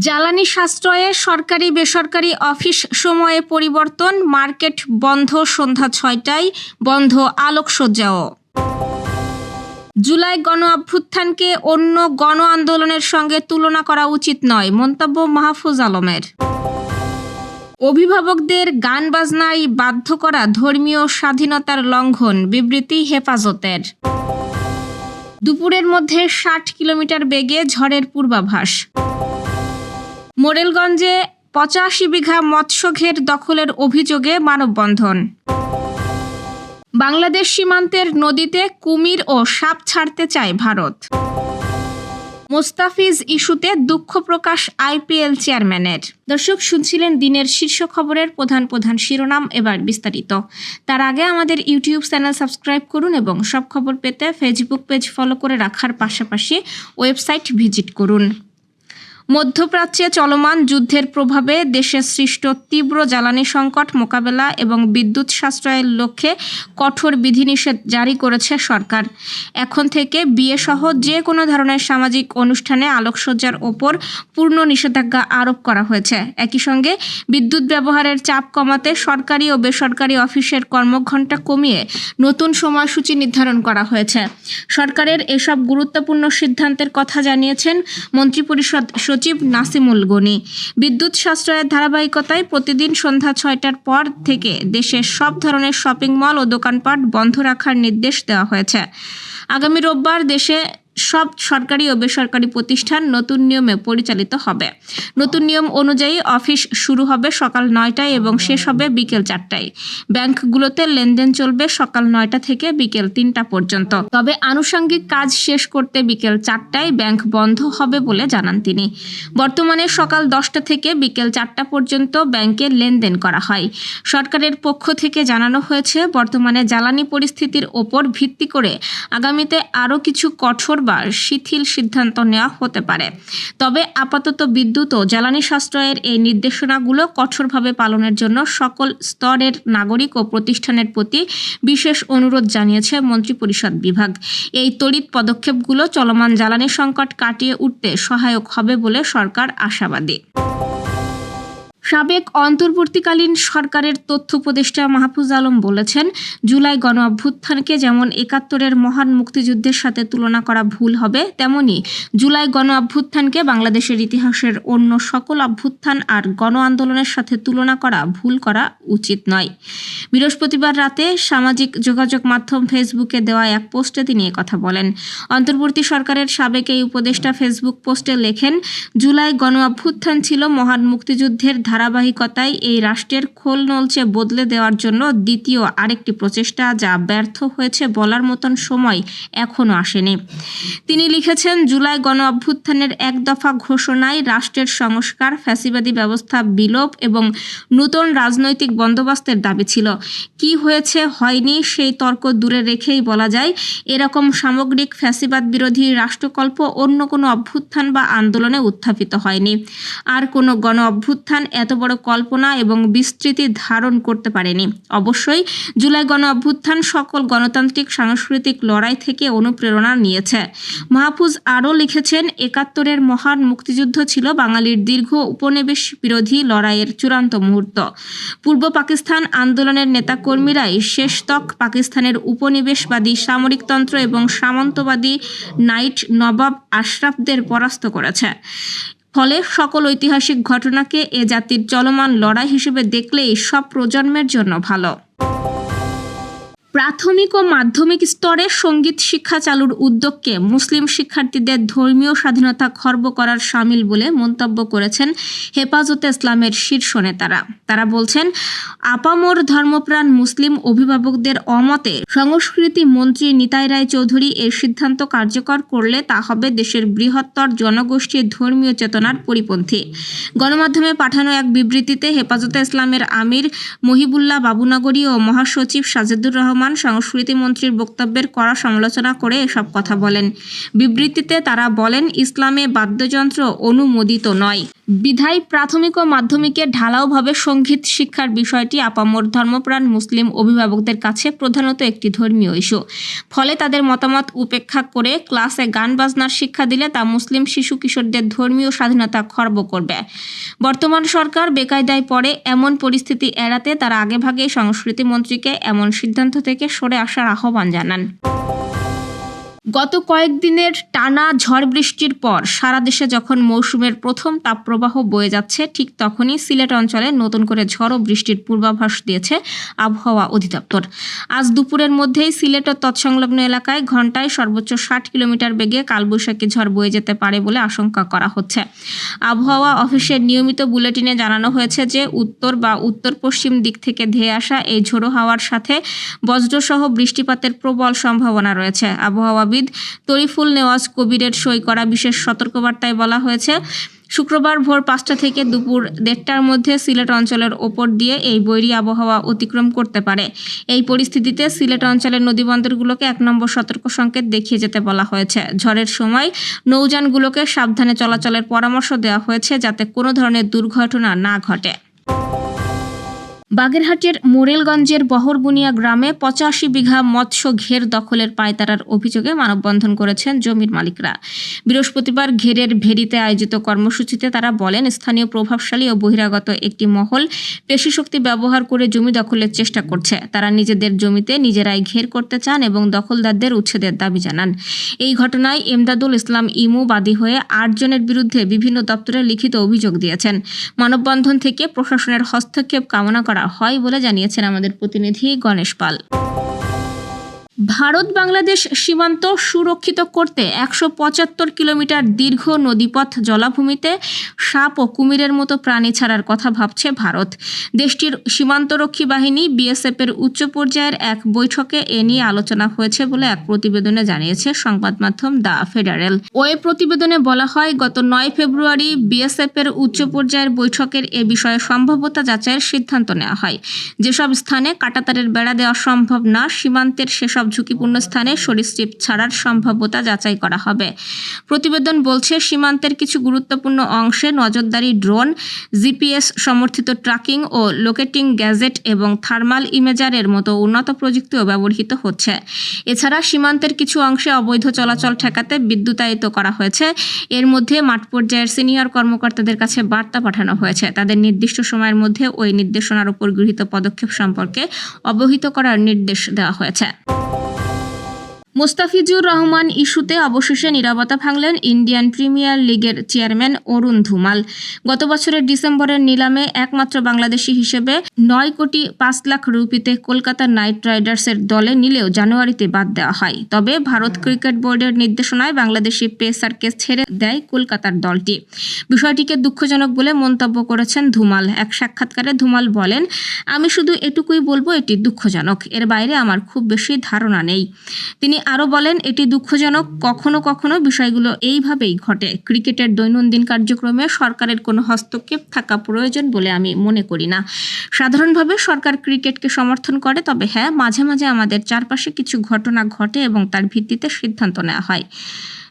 জ্বালানি সাশ্রয়ে সরকারি বেসরকারি অফিস সময়ে পরিবর্তন, মার্কেট বন্ধ সন্ধ্যা ৬টায়, বন্ধ আলোকসজ্জাও। জুলাই গণ অভ্যুত্থানকে অন্য গণ আন্দোলনের সঙ্গে তুলনা করা উচিত নয়, মন্তব্য মাহফুজ আলমের। অভিভাবকদের গান বাজনায় বাধ্য করা ধর্মীয় স্বাধীনতার লঙ্ঘন, বিবৃতি হেফাজতের। দুপুরের মধ্যে ৬০ কিলোমিটার বেগে ঝড়ের পূর্বাভাস। মোরেলগঞ্জে ৮৫ বিঘা মৎস্যঘের দখলের অভিযোগে মানববন্ধন। বাংলাদেশ সীমান্তের নদীতে কুমির ও সাপ ছাড়তে চায় ভারত। মোস্তাফিজ ইস্যুতে দুঃখ প্রকাশ আইপিএল চেয়ারম্যানের। দর্শক, শুনছিলেন দিনের শীর্ষ খবরের প্রধান শিরোনাম, এবার বিস্তারিত। তার আগে আমাদের ইউটিউব চ্যানেল সাবস্ক্রাইব করুন এবং সব খবর পেতে ফেসবুক পেজ ফলো করে রাখার পাশাপাশি ওয়েবসাইট ভিজিট করুন। মধ্যপ্রাচ্যে চলমান যুদ্ধের প্রভাবে দেশে সৃষ্ট তীব্র জ্বালানি সংকট মোকাবেলা এবং বিদ্যুৎ সাশ্রয়ের লক্ষ্যে কঠোর বিধিনিষেধ জারি করেছে সরকার। এখন থেকে বিয়েসহ যে কোনো ধরনের সামাজিক অনুষ্ঠানে আলোকসজ্জার ওপর পূর্ণ নিষেধাজ্ঞা আরোপ করা হয়েছে। একই সঙ্গে বিদ্যুৎ ব্যবহারের চাপ কমাতে সরকারি ও বেসরকারি অফিসের কর্মঘণ্টা কমিয়ে নতুন সময়সূচি নির্ধারণ করা হয়েছে। সরকারের এসব গুরুত্বপূর্ণ সিদ্ধান্তের কথা জানিয়েছেন মন্ত্রিপরিষদ সচিব নাসিমুল গনি। বিদ্যুৎ সাশ্রয়ের ধারাবাহিকতায় প্রতিদিন সন্ধ্যা ৬টার পর থেকে দেশের সব ধরনের শপিং মল ও দোকানপাট বন্ধ রাখার নির্দেশ দেওয়া হয়েছে। আগামী রোববার দেশে সব সরকারি ও বেসরকারি প্রতিষ্ঠান নতুন নিয়মে পরিচালিত হবে। নতুন নিয়ম অনুযায়ী অফিস শুরু হবে সকাল ৯টায় এবং শেষ হবে বিকেল ৪টায়। ব্যাংকগুলোতে লেনদেন চলবে সকাল ৯টা থেকে বিকেল ৩টা পর্যন্ত। তবে আনুষঙ্গিক কাজ শেষ করতে বিকেল ৪টায় ব্যাংক বন্ধ হবে বলে জানান তিনি। বর্তমানে সকাল 10টা থেকে বিকেল ৪টা পর্যন্ত ব্যাংকে লেনদেন করা হয়। সরকারের পক্ষ থেকে জানানো হয়েছে, বর্তমানে জ্বালানি পরিস্থিতির ওপর ভিত্তি করে আগামীতে আরও কিছু কঠোর বা শিথিল সিদ্ধান্ত নেওয়া হতে পারে। তবে আপাতত বিদ্যুৎ ও জ্বালানি সাশ্রয়ের এই নির্দেশনাগুলো কঠোরভাবে পালনের জন্য সকল স্তরের নাগরিক ও প্রতিষ্ঠানের প্রতি বিশেষ অনুরোধ জানিয়েছে মন্ত্রিপরিষদ বিভাগ। এই তড়িৎ পদক্ষেপগুলো চলমান জ্বালানি সংকট কাটিয়ে উঠতে সহায়ক হবে বলে সরকার আশাবাদী। সাবেক অন্তর্বর্তীকালীন সরকারের তথ্য উপদেষ্টা মাহফুজ আলম বলেছেন, জুলাই গণ অভ্যুত্থানকে যেমন ৭১-এর মহান মুক্তিযুদ্ধের সাথে তুলনা করা ভুল হবে, তেমনি জুলাই গণ অভ্যুত্থানকে বাংলাদেশের ইতিহাসের অন্য সকল অভ্যুত্থান আর গণ আন্দোলনের সাথে তুলনা করা ভুল করা উচিত নয়। বৃহস্পতিবার রাতে সামাজিক যোগাযোগ মাধ্যম ফেসবুকে দেওয়া এক পোস্টে তিনি কথা বলেন। অন্তর্বর্তী সরকারের সাবেক এই উপদেষ্টা ফেসবুক পোস্টে লেখেন, জুলাই গণ অভ্যুত্থান ছিল মহান মুক্তিযুদ্ধের ধারাবাহিকতায় এই রাষ্ট্রের খোল নলচে বদলে দেওয়ার জন্য দ্বিতীয় আরেকটি প্রচেষ্টা, যা ব্যর্থ হয়েছে বলার মতন সময় এখনও আসেনি। তিনি লিখেছেন, জুলাই গণ অভ্যুত্থানের এক দফা ঘোষণায় রাষ্ট্রের সংস্কার, ফ্যাসিবাদী ব্যবস্থা বিলোপ এবং নূতন রাজনৈতিক বন্দোবস্তের দাবি ছিল। কি হয়েছে হয়নি সেই তর্ক দূরে রেখেই বলা যায়, এরকম সামগ্রিক ফ্যাসিবাদ বিরোধী রাষ্ট্রকল্প অন্য কোনো অভ্যুত্থান বা আন্দোলনে উত্থাপিত হয়নি। আর কোনো গণ অভ্যুত্থান এত বড় কল্পনা এবং বিস্তৃতি ধারণ করতে পারেনি। অবশ্যই জুলাই গণ অভ্যুত্থান সকল গণতান্ত্রিক সাংস্কৃতিক লড়াই থেকে অনুপ্রেরণা নিয়েছে। মাহফুজ আরও লিখেছেন, ৭১-এর মহান মুক্তিযুদ্ধ ছিল বাঙালির দীর্ঘ উপনিবেশ বিরোধী লড়াইয়ের চূড়ান্ত মুহূর্ত। পূর্ব পাকিস্তান আন্দোলনের নেতাকর্মীরাই শেষতক পাকিস্তানের উপনিবেশবাদী সামরিকতন্ত্র এবং সামন্তবাদী নাইট নবাব আশরাফদের পরাস্ত করেছে। ফলে সকল ঐতিহাসিক ঘটনাকে এ জাতির চলমান লড়াই হিসেবে দেখলেই সব প্রজন্মের জন্য ভালো। প্রাথমিক ও মাধ্যমিক স্তরে সঙ্গীত শিক্ষা চালুর উদ্যোগকে মুসলিম শিক্ষার্থীদের ধর্মীয় স্বাধীনতা খর্ব করার শামিল বলে মন্তব্য করেছেন হেফাজতে ইসলামের শীর্ষ নেতারা। তারা বলছেন, আপামর ধর্মপ্রাণ মুসলিম অভিভাবকদের অমতে সংস্কৃতি মন্ত্রী নিতাই রায় চৌধুরী এর সিদ্ধান্ত কার্যকর করলে তা হবে দেশের বৃহত্তর জনগোষ্ঠীর ধর্মীয় চেতনার পরিপন্থী। গণমাধ্যমে পাঠানো এক বিবৃতিতে হেফাজতে ইসলামের আমির মহিবুল্লাহ বাবুনগরী ও মহাসচিব সাজেদুর রহমান সংস্কৃতি মন্ত্রীর বক্তব্যের কড়া সমালোচনা করে এসব কথা বলেন। বিবৃতিতে তারা বলেন, ইসলামে বাদ্যযন্ত্র অনুমোদিত নয়। বিধায় প্রাথমিক ও মাধ্যমিকে ঢালাওভাবে সঙ্গীত শিক্ষার বিষয়টি আপামর ধর্মপ্রাণ মুসলিম অভিভাবকদের কাছে প্রধানত একটি ধর্মীয় ইস্যু। ফলে তাদের মতামত উপেক্ষা করে ক্লাসে গান বাজনার শিক্ষা দিলে তা মুসলিম শিশু কিশোরদের ধর্মীয় স্বাধীনতা খর্ব করবে। বর্তমান সরকার বেকায়দায় পড়ে এমন পরিস্থিতি এড়াতে তারা আগেভাগে সংস্কৃতি মন্ত্রীকে এমন সিদ্ধান্ত থেকে সরে আসার আহ্বান জানান। গত কয়েকদিনের টানা ঝড় বৃষ্টির পর সারা দেশে যখন মৌসুমের প্রথম তাপপ্রবাহ বয়ে যাচ্ছে, ঠিক তখনই সিলেট অঞ্চলে নতুন করে ঝড় ও বৃষ্টির পূর্বাভাস দিয়েছে আবহাওয়া অধিদপ্তর। আজ দুপুরের মধ্যেই সিলেট ও তৎসংলগ্ন এলাকায় ঘন্টায় সর্বোচ্চ 60 কিলোমিটার বেগে কালবৈশাখী ঝড় বয়ে যেতে পারে বলে আশঙ্কা করা হচ্ছে। আবহাওয়া অফিসের নিয়মিত বুলেটিনে জানানো হয়েছে যে উত্তর বা উত্তর পশ্চিম দিক থেকে ধেয়ে আসা এই ঝোড়ো হাওয়ার সাথে বজ্রসহ বৃষ্টিপাতের প্রবল সম্ভাবনা রয়েছে। আবহাওয়াবিদ তরিফুল নেওয়াজ কবিরের সই করা বিশেষ সতর্কবার্তায় বলা হয়েছে, শুক্রবার ভোর 5টা থেকে দুপুর 1:30টার মধ্যে সিলেট অঞ্চলের ওপর দিয়ে এই বৈরী আবহাওয়া অতিক্রম করতে পারে। এই পরিস্থিতিতে সিলেট অঞ্চলের নদীবন্দরগুলোকে 1 নম্বর সতর্ক সংকেত দেখিয়ে যেতে বলা হয়েছে। ঝড়ের সময় নৌযানগুলোকে সাবধানে চলাচলের পরামর্শ দেওয়া হয়েছে যাতে কোনো ধরনের দুর্ঘটনা না ঘটে। বাগেরহাটের মোরেলগঞ্জের বহরবুনিয়া গ্রামে 85 বিঘা মৎস্য ঘের দখলের পায়তারার অভিযোগে মানববন্ধন করেছেন জমির মালিকরা। বৃহস্পতিবার ঘেরের ভেড়িতে আয়োজিত কর্মসূচিতে তারা বলেন, স্থানীয় প্রভাবশালী ও বহিরাগত একটি মহল পেশিশক্তি ব্যবহার করে জমি দখলের চেষ্টা করছে। তারা নিজেদের জমিতে নিজেরাই ঘের করতে চান এবং দখলদারদের উচ্ছেদের দাবি জানান। এই ঘটনায় এমদাদুল ইসলাম ইমু বাদী হয়ে 8 জনের বিরুদ্ধে বিভিন্ন দপ্তরে লিখিত অভিযোগ দিয়েছেন। মানববন্ধন থেকে প্রশাসনের হস্তক্ষেপ কামনা করা হয় বলে জানিয়েছেন আমাদের প্রতিনিধি গণেশ পাল। ভারত বাংলাদেশ সীমান্ত সুরক্ষিত করতে 175 কিলোমিটার দীর্ঘ নদীপথ জলাভূমিতে সাপ ও কুমিরের মতো প্রাণী ছাড়ার কথা ভাবছে ভারত। দেশটির সীমান্তরক্ষী বাহিনী বিএসএফের উচ্চ পর্যায়ের এক বৈঠকে এ নিয়ে আলোচনা হয়েছে বলে এক প্রতিবেদনে জানিয়েছে সংবাদ মাধ্যম দ্য ফেডারেল। ওই প্রতিবেদনে বলা হয়, গত 9 ফেব্রুয়ারি বিএসএফের উচ্চ পর্যায়ের বৈঠকের এ বিষয়ে সম্ভাব্যতা যাচাইয়ের সিদ্ধান্ত নেওয়া হয়। যেসব স্থানে কাঁটাতারের বেড়া দেওয়া সম্ভব না, সীমান্তের সেসব ঝুঁকিপূর্ণ স্থানে সরীসৃপ ছাড়ার সম্ভাব্যতা যাচাই করা হবে। প্রতিবেদন বলছে, সীমান্তের কিছু গুরুত্বপূর্ণ অংশে নজরদারি ড্রোন, জিপিএস সমর্থিত ট্র্যাকিং ও লোকেটিং গ্যাজেট এবং থার্মাল ইমেজারের মতো উন্নত প্রযুক্তিও ব্যবহৃত হচ্ছে। এছাড়া সীমান্তের কিছু অংশে অবৈধ চলাচল ঠেকাতে বিদ্যুতায়িত করা হয়েছে। এর মধ্যে মাঠ পর্যায়ের সিনিয়র কর্মকর্তাদের কাছে বার্তা পাঠানো হয়েছে, তাদের নির্দিষ্ট সময়ের মধ্যে ওই নির্দেশনার উপর গৃহীত পদক্ষেপ সম্পর্কে অবহিত করার নির্দেশ দেওয়া হয়েছে। মুস্তাফিজুর রহমান ইস্যুতে অবশেষে নীরবতা ভাঙলেন ইন্ডিয়ান প্রিমিয়ার লিগের চেয়ারম্যান অরুণ ধুমাল। গত বছরের ডিসেম্বরের নিলামে একমাত্র বাংলাদেশি হিসেবে 9 কোটি 5 লাখ রুপিতে কলকাতা নাইট রাইডার্সের দলে নিলেও জানুয়ারিতে বাদ দেওয়া হয়। তবে ভারত ক্রিকেট বোর্ডের নির্দেশনায় বাংলাদেশি পেসারকে ছেড়ে দেয় কলকাতার দলটি। বিষয়টিকে দুঃখজনক বলে মন্তব্য করেছেন ধুমাল। এক সাক্ষাৎকারে ধুমাল বলেন, আমি শুধু এটুকুই বলবো, এটি দুঃখজনক, এর বাইরে আমার খুব বেশি ধারণা নেই। তিনি আরও বলেন, এটি দুঃখজনক, কখনো কখনো বিষয়গুলো এইভাবেই ঘটে। ক্রিকেটের দৈনন্দিন কার্যক্রমে সরকারের কোনো হস্তক্ষেপ থাকা প্রয়োজন বলে আমি মনে করি না। সাধারণভাবে সরকার ক্রিকেটকে সমর্থন করে, তবে হ্যাঁ, মাঝে মাঝে আমাদের চারপাশে কিছু ঘটনা ঘটে এবং তার ভিত্তিতে সিদ্ধান্ত নেওয়া হয়।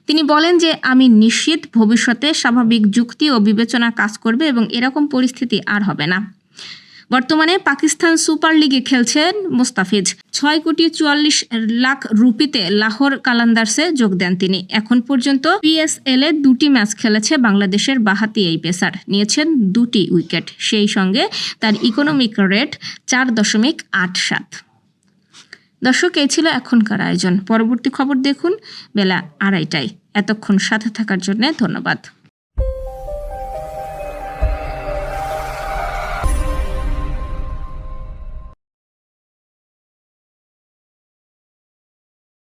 তিনি বলেন যে, আমি নিশ্চিত ভবিষ্যতে স্বাভাবিক যুক্তি ও বিবেচনা কাজ করবে এবং এরকম পরিস্থিতি আর হবে না। বর্তমানে পাকিস্তান সুপার লিগে খেলছেন মুস্তাফিজ। 6 কোটি 44 লাখ রুপিতে লাহোর কালান্দার্সে যোগ দেন তিনি। এখন পর্যন্ত পিএসএল-এ 2টি ম্যাচ খেলেছে বাংলাদেশের বাঁহাতি এই পেসার, নিয়েছেন 2টি উইকেট। সেই সঙ্গে তার ইকোনমিক রেট 4.87। দর্শক, এই ছিল এখনকার আয়োজন। পরবর্তী খবর দেখুন বেলা 2:30টায়। এতক্ষণ সাথে থাকার জন্য ধন্যবাদ।